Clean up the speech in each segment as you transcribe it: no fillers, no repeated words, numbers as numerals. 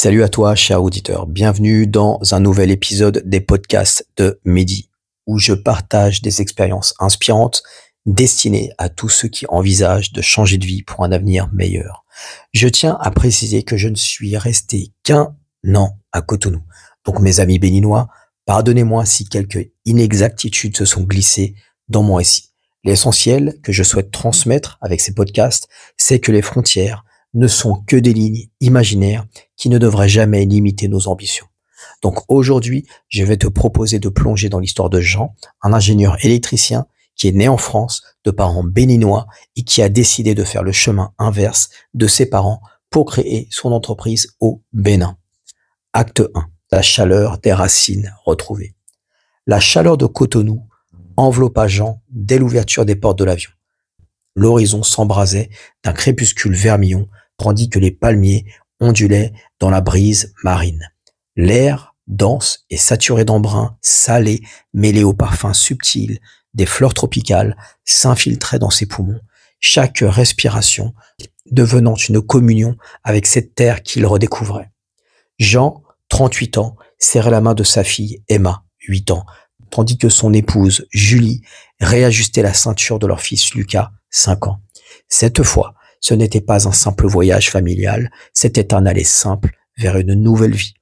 Salut à toi, cher auditeur. Bienvenue dans un nouvel épisode des podcasts de Mehdi, où je partage des expériences inspirantes destinées à tous ceux qui envisagent de changer de vie pour un avenir meilleur. Je tiens à préciser que je ne suis resté qu'un an à Cotonou. Donc mes amis béninois, pardonnez-moi si quelques inexactitudes se sont glissées dans mon récit. L'essentiel que je souhaite transmettre avec ces podcasts, c'est que les frontières ne sont que des lignes imaginaires qui ne devraient jamais limiter nos ambitions. Donc aujourd'hui, je vais te proposer de plonger dans l'histoire de Jean, un ingénieur électricien qui est né en France de parents béninois et qui a décidé de faire le chemin inverse de ses parents pour créer son entreprise au Bénin. Acte 1. La chaleur des racines retrouvées. La chaleur de Cotonou enveloppa Jean dès l'ouverture des portes de l'avion. L'horizon s'embrasait d'un crépuscule vermillon, tandis que les palmiers ondulaient dans la brise marine. L'air, dense et saturé d'embrun salé, mêlé au parfum subtil des fleurs tropicales, s'infiltrait dans ses poumons, chaque respiration devenant une communion avec cette terre qu'il redécouvrait. Jean, 38 ans, serrait la main de sa fille Emma, 8 ans, tandis que son épouse Julie réajustait la ceinture de leur fils Lucas, 5 ans. Cette fois, ce n'était pas un simple voyage familial, c'était un aller simple vers une nouvelle vie.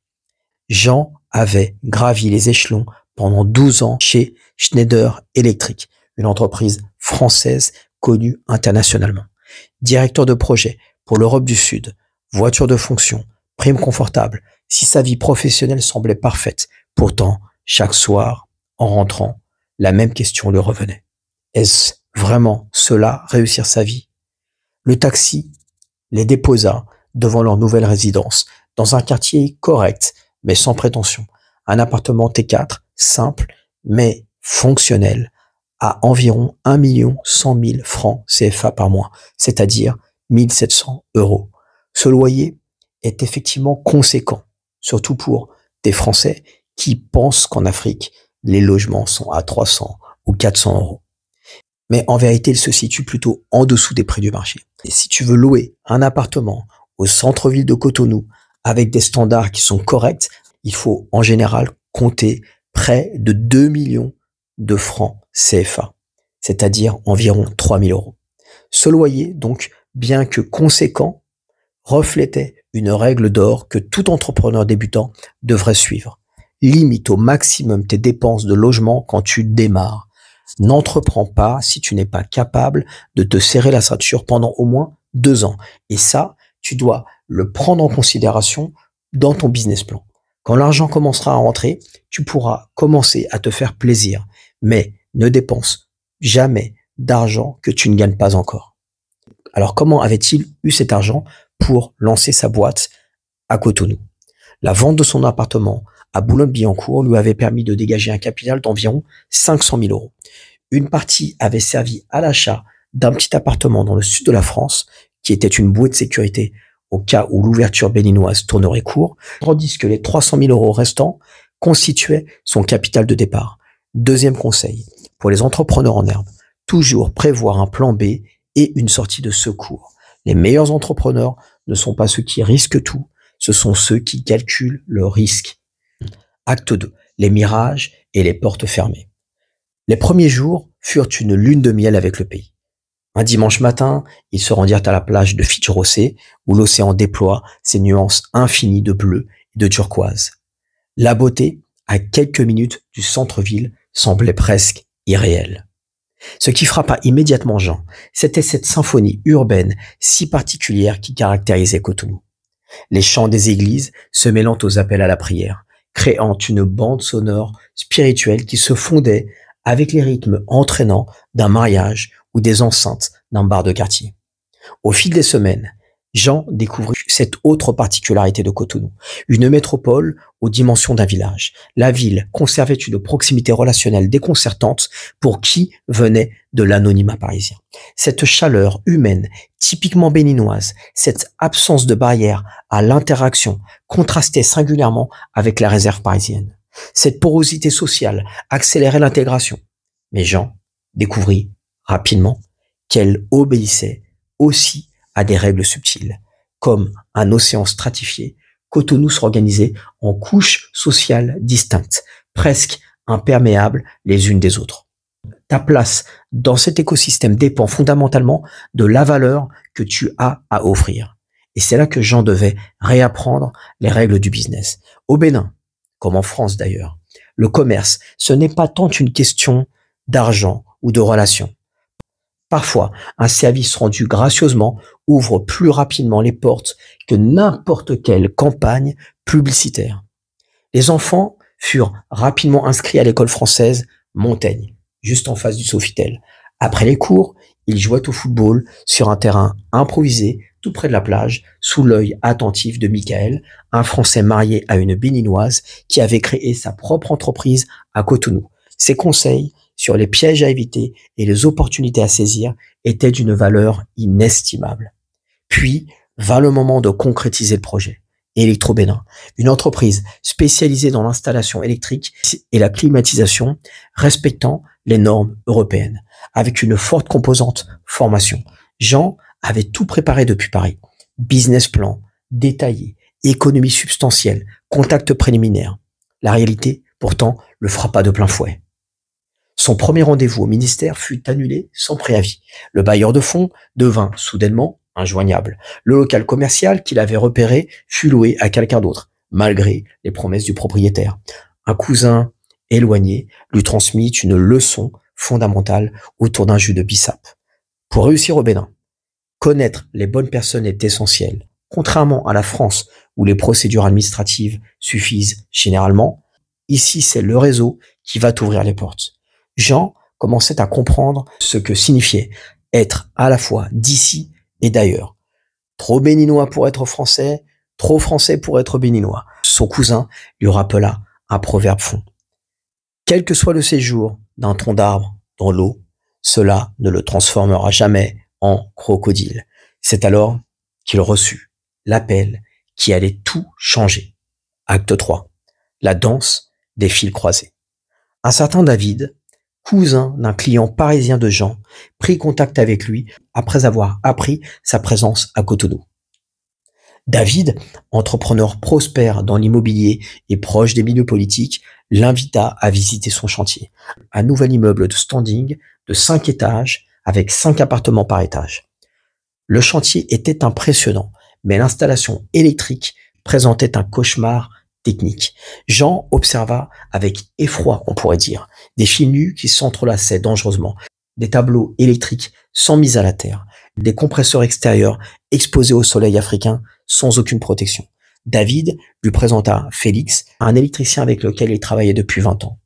Jean avait gravi les échelons pendant 12 ans chez Schneider Electric, une entreprise française connue internationalement. Directeur de projet pour l'Europe du Sud, voiture de fonction, prime confortable, si sa vie professionnelle semblait parfaite, pourtant, chaque soir, en rentrant, la même question lui revenait. Est-ce vraiment cela, réussir sa vie? Le taxi les déposa devant leur nouvelle résidence, dans un quartier correct, mais sans prétention. Un appartement T4, simple, mais fonctionnel, à environ 1 100 000 francs CFA par mois, c'est-à-dire 1 700 €. Ce loyer est effectivement conséquent, surtout pour des Français qui pensent qu'en Afrique, les logements sont à 300 ou 400 €. Mais en vérité, il se situe plutôt en dessous des prix du marché. Et si tu veux louer un appartement au centre-ville de Cotonou avec des standards qui sont corrects, il faut en général compter près de 2 millions de francs CFA, c'est-à-dire environ 3 000 €. Ce loyer, donc, bien que conséquent, reflétait une règle d'or que tout entrepreneur débutant devrait suivre. Limite au maximum tes dépenses de logement quand tu démarres. N'entreprends pas si tu n'es pas capable de te serrer la ceinture pendant au moins 2 ans. Et ça, tu dois le prendre en considération dans ton business plan. Quand l'argent commencera à rentrer, tu pourras commencer à te faire plaisir. Mais ne dépense jamais d'argent que tu ne gagnes pas encore. Alors comment avait-il eu cet argent pour lancer sa boîte à Cotonou? La vente de son appartement à Boulogne-Billancourt lui avait permis de dégager un capital d'environ 500 000 €. Une partie avait servi à l'achat d'un petit appartement dans le sud de la France, qui était une bouée de sécurité au cas où l'ouverture béninoise tournerait court, tandis que les 300 000 € restants constituaient son capital de départ. Deuxième conseil, pour les entrepreneurs en herbe, toujours prévoir un plan B et une sortie de secours. Les meilleurs entrepreneurs ne sont pas ceux qui risquent tout, ce sont ceux qui calculent le risque. Acte 2. Les mirages et les portes fermées. Les premiers jours furent une lune de miel avec le pays. Un dimanche matin, ils se rendirent à la plage de Fitch-Rossé, où l'océan déploie ses nuances infinies de bleu et de turquoise. La beauté, à quelques minutes du centre-ville, semblait presque irréelle. Ce qui frappa immédiatement Jean, c'était cette symphonie urbaine si particulière qui caractérisait Cotonou. Les chants des églises se mêlant aux appels à la prière, créant une bande sonore spirituelle qui se fondait avec les rythmes entraînants d'un mariage ou des enceintes d'un bar de quartier. Au fil des semaines, Jean découvrit cette autre particularité de Cotonou, une métropole aux dimensions d'un village. La ville conservait une proximité relationnelle déconcertante pour qui venait de l'anonymat parisien. Cette chaleur humaine, typiquement béninoise, cette absence de barrière à l'interaction contrastait singulièrement avec la réserve parisienne. Cette porosité sociale accélérait l'intégration. Mais Jean découvrit rapidement qu'elle obéissait aussi à des règles subtiles, comme un océan stratifié Cotonou s'organisait en couches sociales distinctes, presque imperméables les unes des autres. Ta place dans cet écosystème dépend fondamentalement de la valeur que tu as à offrir. Et c'est là que Jean devait réapprendre les règles du business. Au Bénin, comme en France d'ailleurs, le commerce, ce n'est pas tant une question d'argent ou de relations. Parfois, un service rendu gracieusement ouvre plus rapidement les portes que n'importe quelle campagne publicitaire. Les enfants furent rapidement inscrits à l'école française Montaigne, juste en face du Sofitel. Après les cours, ils jouaient au football sur un terrain improvisé tout près de la plage, sous l'œil attentif de Michael, un Français marié à une Béninoise qui avait créé sa propre entreprise à Cotonou. Ses conseils sur les pièges à éviter et les opportunités à saisir étaient d'une valeur inestimable. Puis vint le moment de concrétiser le projet. Électro-Bénin, une entreprise spécialisée dans l'installation électrique et la climatisation, respectant les normes européennes, avec une forte composante formation. Jean avait tout préparé depuis Paris. Business plan, détaillé, économie substantielle, contacts préliminaires. La réalité, pourtant, le frappa de plein fouet. Son premier rendez-vous au ministère fut annulé sans préavis. Le bailleur de fonds devint soudainement injoignable. Le local commercial qu'il avait repéré fut loué à quelqu'un d'autre, malgré les promesses du propriétaire. Un cousin éloigné lui transmit une leçon fondamentale autour d'un jus de bissap. Pour réussir au Bénin, connaître les bonnes personnes est essentiel. Contrairement à la France, où les procédures administratives suffisent généralement, ici c'est le réseau qui va t'ouvrir les portes. Jean commençait à comprendre ce que signifiait être à la fois d'ici et d'ailleurs. Trop béninois pour être français, trop français pour être béninois. Son cousin lui rappela un proverbe fond. Quel que soit le séjour d'un tronc d'arbre dans l'eau, cela ne le transformera jamais en crocodile. C'est alors qu'il reçut l'appel qui allait tout changer. Acte 3. La danse des fils croisés. Un certain David, cousin d'un client parisien de Jean, prit contact avec lui après avoir appris sa présence à Cotonou. David, entrepreneur prospère dans l'immobilier et proche des milieux politiques, l'invita à visiter son chantier. Un nouvel immeuble de standing de 5 étages avec 5 appartements par étage. Le chantier était impressionnant, mais l'installation électrique présentait un cauchemar technique. Jean observa avec effroi, on pourrait dire, des fils nus qui s'entrelaçaient dangereusement, des tableaux électriques sans mise à la terre, des compresseurs extérieurs exposés au soleil africain sans aucune protection. David lui présenta Félix, un électricien avec lequel il travaillait depuis 20 ans.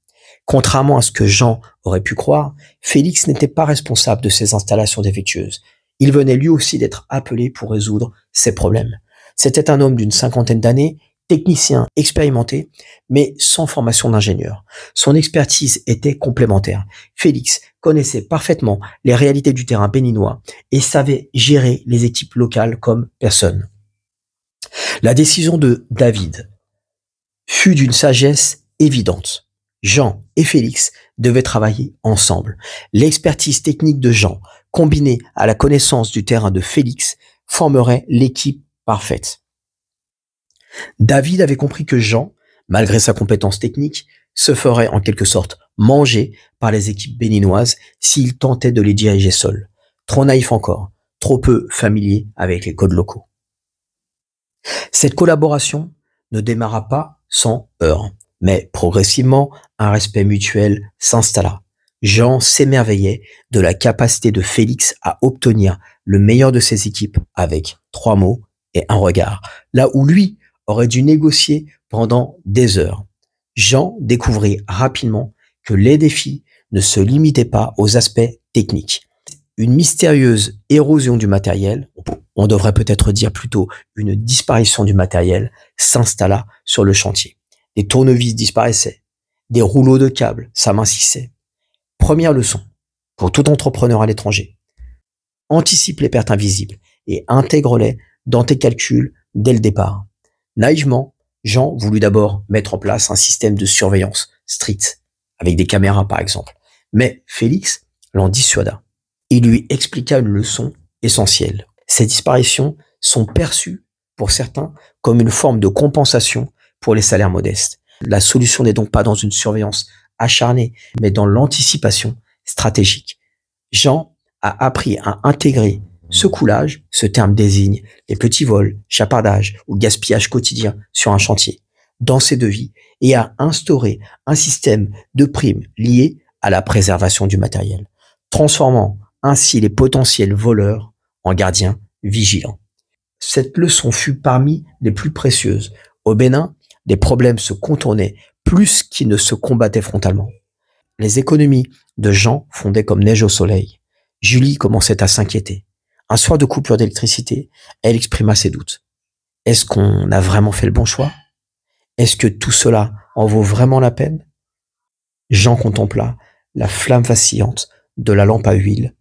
Contrairement à ce que Jean aurait pu croire, Félix n'était pas responsable de ces installations défectueuses. Il venait lui aussi d'être appelé pour résoudre ces problèmes. C'était un homme d'une 50aine d'années, technicien expérimenté, mais sans formation d'ingénieur. Son expertise était complémentaire. Félix connaissait parfaitement les réalités du terrain béninois et savait gérer les équipes locales comme personne. La décision de David fut d'une sagesse évidente. Jean et Félix devaient travailler ensemble. L'expertise technique de Jean, combinée à la connaissance du terrain de Félix, formerait l'équipe parfaite. David avait compris que Jean, malgré sa compétence technique, se ferait en quelque sorte manger par les équipes béninoises s'il tentait de les diriger seul. Trop naïf encore, trop peu familier avec les codes locaux. Cette collaboration ne démarra pas sans heurts, mais progressivement, un respect mutuel s'installa. Jean s'émerveillait de la capacité de Félix à obtenir le meilleur de ses équipes avec 3 mots et un regard, là où lui aurait dû négocier pendant des heures. Jean découvrit rapidement que les défis ne se limitaient pas aux aspects techniques. Une mystérieuse érosion du matériel, on devrait peut-être dire plutôt une disparition du matériel, s'installa sur le chantier. Des tournevis disparaissaient, des rouleaux de câbles s'amincissaient. Première leçon, pour tout entrepreneur à l'étranger, anticipe les pertes invisibles et intègre-les dans tes calculs dès le départ. Naïvement, Jean voulut d'abord mettre en place un système de surveillance strict, avec des caméras par exemple. Mais Félix l'en dissuada. Il lui expliqua une leçon essentielle. Ces disparitions sont perçues pour certains comme une forme de compensation pour les salaires modestes. La solution n'est donc pas dans une surveillance acharnée, mais dans l'anticipation stratégique. Jean a appris à intégrer ce coulage, ce terme désigne les petits vols, chapardages ou gaspillage quotidien sur un chantier, dans ses devis, et a instauré un système de primes lié à la préservation du matériel, transformant ainsi les potentiels voleurs en gardiens vigilants. Cette leçon fut parmi les plus précieuses. Au Bénin, les problèmes se contournaient plus qu'ils ne se combattaient frontalement. Les économies de Jean fondaient comme neige au soleil. Julie commençait à s'inquiéter. Un soir de coupure d'électricité, elle exprima ses doutes. Est-ce qu'on a vraiment fait le bon choix? Est-ce que tout cela en vaut vraiment la peine? Jean contempla la flamme vacillante de la lampe à huile,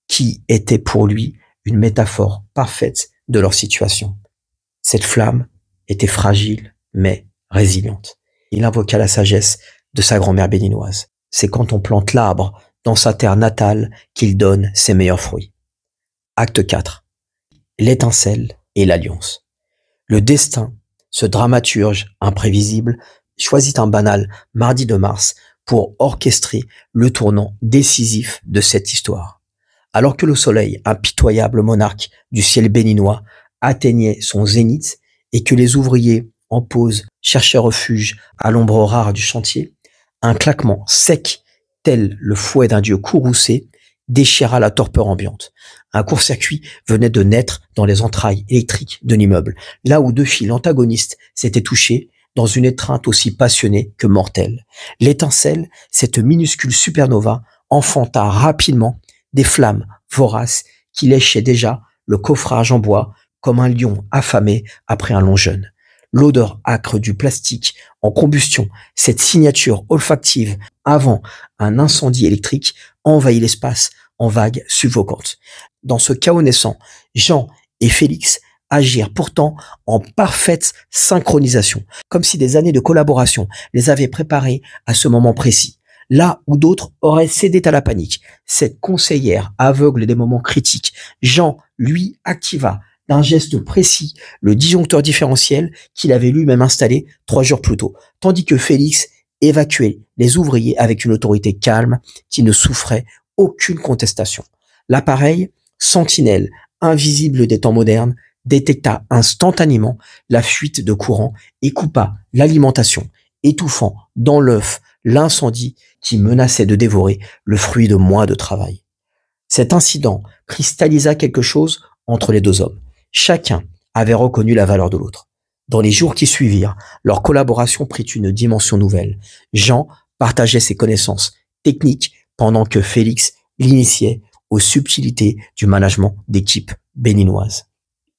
qui était pour lui une métaphore parfaite de leur situation. Cette flamme était fragile, mais résiliente. Il invoqua la sagesse de sa grand-mère béninoise. C'est quand on plante l'arbre dans sa terre natale qu'il donne ses meilleurs fruits. Acte 4. L'étincelle et l'alliance. Le destin, ce dramaturge imprévisible, choisit un banal mardi de mars pour orchestrer le tournant décisif de cette histoire. Alors que le soleil, impitoyable monarque du ciel béninois, atteignait son zénith et que les ouvriers en pause cherchaient refuge à l'ombre rare du chantier, un claquement sec, tel le fouet d'un dieu courroucé, déchira la torpeur ambiante. Un court-circuit venait de naître dans les entrailles électriques de l'immeuble, là où deux fils antagonistes s'étaient touchés dans une étreinte aussi passionnée que mortelle. L'étincelle, cette minuscule supernova, enfanta rapidement des flammes voraces qui léchaient déjà le coffrage en bois comme un lion affamé après un long jeûne. L'odeur âcre du plastique en combustion, cette signature olfactive avant un incendie électrique, envahit l'espace en vagues suffocantes. Dans ce chaos naissant, Jean et Félix agirent pourtant en parfaite synchronisation, comme si des années de collaboration les avaient préparés à ce moment précis. Là où d'autres auraient cédé à la panique, cette conseillère aveugle des moments critiques, Jean, lui, activa d'un geste précis le disjoncteur différentiel qu'il avait lui-même installé 3 jours plus tôt, tandis que Félix évacuait les ouvriers avec une autorité calme qui ne souffrait aucune contestation. L'appareil, sentinelle invisible des temps modernes, détecta instantanément la fuite de courant et coupa l'alimentation, étouffant dans l'œuf l'incendie qui menaçait de dévorer le fruit de mois de travail. Cet incident cristallisa quelque chose entre les deux hommes. Chacun avait reconnu la valeur de l'autre. Dans les jours qui suivirent, leur collaboration prit une dimension nouvelle. Jean partageait ses connaissances techniques pendant que Félix l'initiait aux subtilités du management d'équipe béninoise.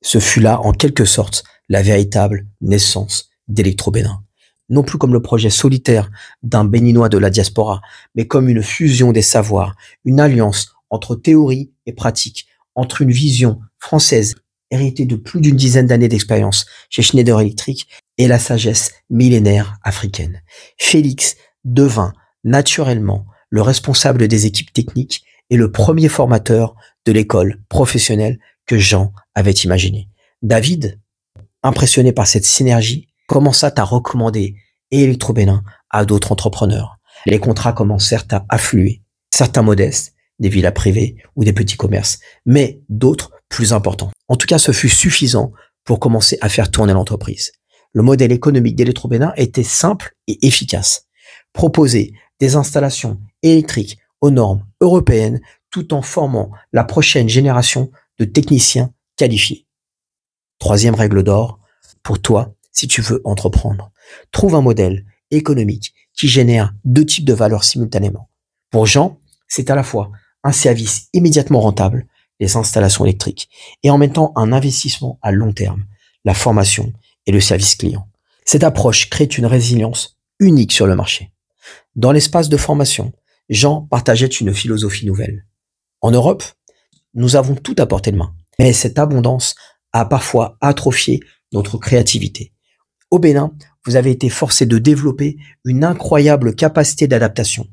Ce fut là, en quelque sorte, la véritable naissance d'Electro-Bénin. Non plus comme le projet solitaire d'un Béninois de la diaspora, mais comme une fusion des savoirs, une alliance entre théorie et pratique, entre une vision française héritée de plus d'une dizaine d'années d'expérience chez Schneider Electric et la sagesse millénaire africaine. Félix devint naturellement le responsable des équipes techniques et le premier formateur de l'école professionnelle que Jean avait imaginée. David, impressionné par cette synergie, commença à recommander Electro-Bénin à d'autres entrepreneurs. Les contrats commencèrent à affluer, certains modestes, des villas privées ou des petits commerces, mais d'autres plus importants. En tout cas, ce fut suffisant pour commencer à faire tourner l'entreprise. Le modèle économique d'Electro-Bénin était simple et efficace. Proposer des installations électriques aux normes européennes tout en formant la prochaine génération de techniciens qualifiés. Troisième règle d'or, pour toi, si tu veux entreprendre. Trouve un modèle économique qui génère 2 types de valeurs simultanément. Pour Jean, c'est à la fois un service immédiatement rentable, les installations électriques, et en même temps un investissement à long terme, la formation et le service client. Cette approche crée une résilience unique sur le marché. Dans l'espace de formation, Jean partageait une philosophie nouvelle. En Europe, nous avons tout à portée de main, mais cette abondance a parfois atrophié notre créativité. Au Bénin, vous avez été forcé de développer une incroyable capacité d'adaptation.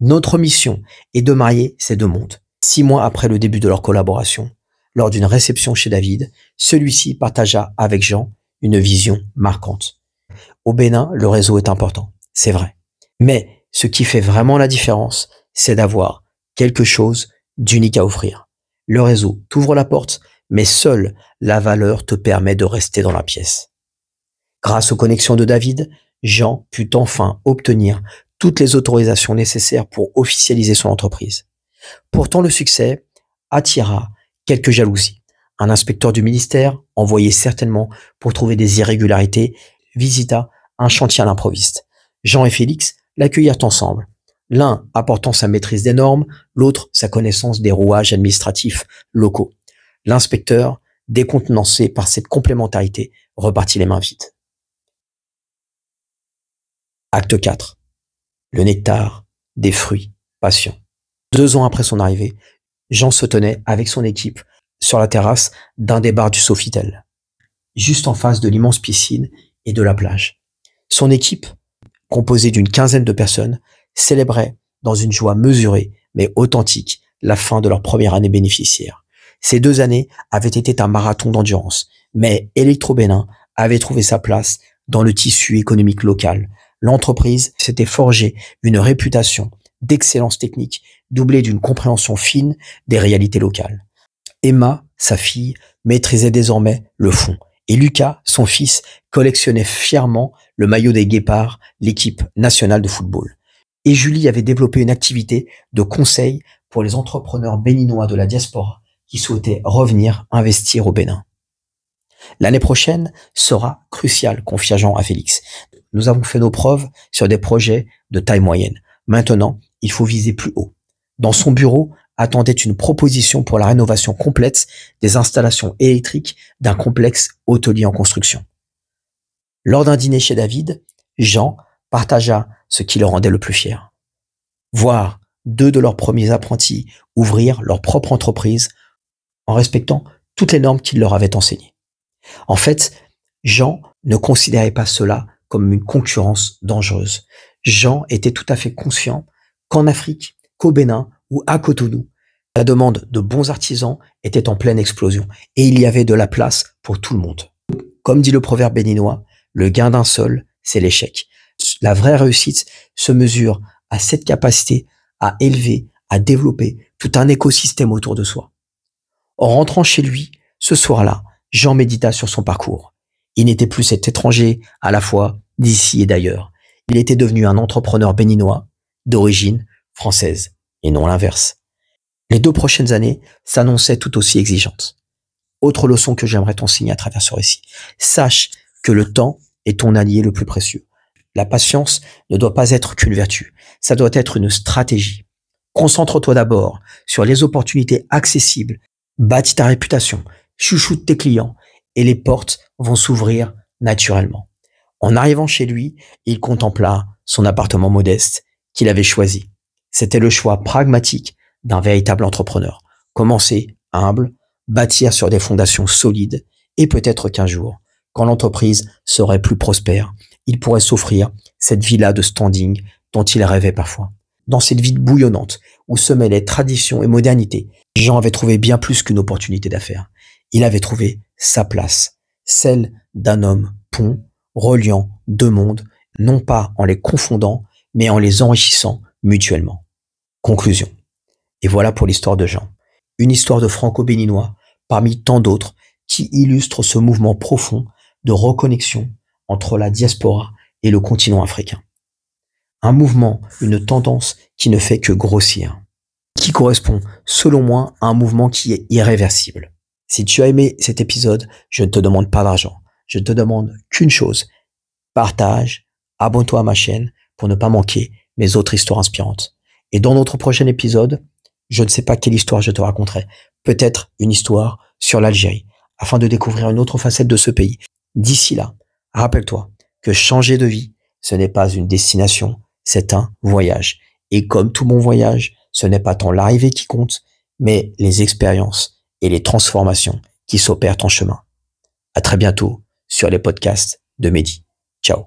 Notre mission est de marier ces deux mondes. 6 mois après le début de leur collaboration, Lors d'une réception chez David, celui-ci partagea avec Jean une vision marquante. Au Bénin, le réseau est important, c'est vrai. Mais ce qui fait vraiment la différence, c'est d'avoir quelque chose d'unique à offrir. Le réseau t'ouvre la porte, mais seule la valeur te permet de rester dans la pièce. Grâce aux connexions de David, Jean put enfin obtenir toutes les autorisations nécessaires pour officialiser son entreprise. Pourtant, le succès attira quelques jalousies. Un inspecteur du ministère, envoyé certainement pour trouver des irrégularités, visita un chantier à l'improviste. Jean et Félix l'accueillirent ensemble, l'un apportant sa maîtrise des normes, l'autre sa connaissance des rouages administratifs locaux. L'inspecteur, décontenancé par cette complémentarité, repartit les mains vides. Acte 4. Le nectar des fruits passion. 2 ans après son arrivée, Jean se tenait avec son équipe sur la terrasse d'un des bars du Sofitel, juste en face de l'immense piscine et de la plage. Son équipe, composée d'une 15aine de personnes, célébrait dans une joie mesurée mais authentique la fin de leur première année bénéficiaire. Ces 2 années avaient été un marathon d'endurance, mais Electro-Bénin avait trouvé sa place dans le tissu économique local. L'entreprise s'était forgée une réputation d'excellence technique, doublée d'une compréhension fine des réalités locales. Emma, sa fille, maîtrisait désormais le fond, et Lucas, son fils, collectionnait fièrement le maillot des Guépards, l'équipe nationale de football. Et Julie avait développé une activité de conseil pour les entrepreneurs béninois de la diaspora qui souhaitaient revenir investir au Bénin. L'année prochaine sera cruciale, confia Jean à Félix. Nous avons fait nos preuves sur des projets de taille moyenne. Maintenant, il faut viser plus haut. Dans son bureau attendait une proposition pour la rénovation complète des installations électriques d'un complexe hôtelier en construction. Lors d'un dîner chez David, Jean partagea ce qui le rendait le plus fier. Voir 2 de leurs premiers apprentis ouvrir leur propre entreprise en respectant toutes les normes qu'il leur avait enseignées. En fait, Jean ne considérait pas cela comme une concurrence dangereuse. Jean était tout à fait conscient qu'en Afrique, qu'au Bénin ou à Cotonou, la demande de bons artisans était en pleine explosion et il y avait de la place pour tout le monde. Comme dit le proverbe béninois, le gain d'un seul, c'est l'échec. La vraie réussite se mesure à cette capacité à élever, à développer tout un écosystème autour de soi. En rentrant chez lui, ce soir-là, Jean médita sur son parcours. Il n'était plus cet étranger à la fois d'ici et d'ailleurs. Il était devenu un entrepreneur béninois d'origine française et non l'inverse. Les 2 prochaines années s'annonçaient tout aussi exigeantes. Autre leçon que j'aimerais t'enseigner à travers ce récit. Sache que le temps est ton allié le plus précieux. La patience ne doit pas être qu'une vertu, ça doit être une stratégie. Concentre-toi d'abord sur les opportunités accessibles, bâtis ta réputation, chouchoute tes clients et les portes vont s'ouvrir naturellement. En arrivant chez lui, il contempla son appartement modeste qu'il avait choisi. C'était le choix pragmatique d'un véritable entrepreneur. Commencer humble, bâtir sur des fondations solides et peut-être qu'un jour, quand l'entreprise serait plus prospère, il pourrait s'offrir cette villa de standing dont il rêvait parfois. Dans cette ville bouillonnante où se mêlaient tradition et modernité, Jean avait trouvé bien plus qu'une opportunité d'affaires. Il avait trouvé sa place, celle d'un homme pont, reliant 2 mondes, non pas en les confondant, mais en les enrichissant mutuellement. Conclusion. Et voilà pour l'histoire de Jean. Une histoire de franco-béninois parmi tant d'autres qui illustrent ce mouvement profond de reconnexion entre la diaspora et le continent africain. Un mouvement, une tendance qui ne fait que grossir, qui correspond, selon moi, à un mouvement qui est irréversible. Si tu as aimé cet épisode, je ne te demande pas d'argent. Je ne te demande qu'une chose. Partage, abonne-toi à ma chaîne pour ne pas manquer mes autres histoires inspirantes. Et dans notre prochain épisode, je ne sais pas quelle histoire je te raconterai. Peut-être une histoire sur l'Algérie, afin de découvrir une autre facette de ce pays. D'ici là, rappelle-toi que changer de vie, ce n'est pas une destination, c'est un voyage. Et comme tout bon voyage, ce n'est pas tant l'arrivée qui compte, mais les expériences et les transformations qui s'opèrent en chemin. À très bientôt sur les podcasts de Mehdi. Ciao.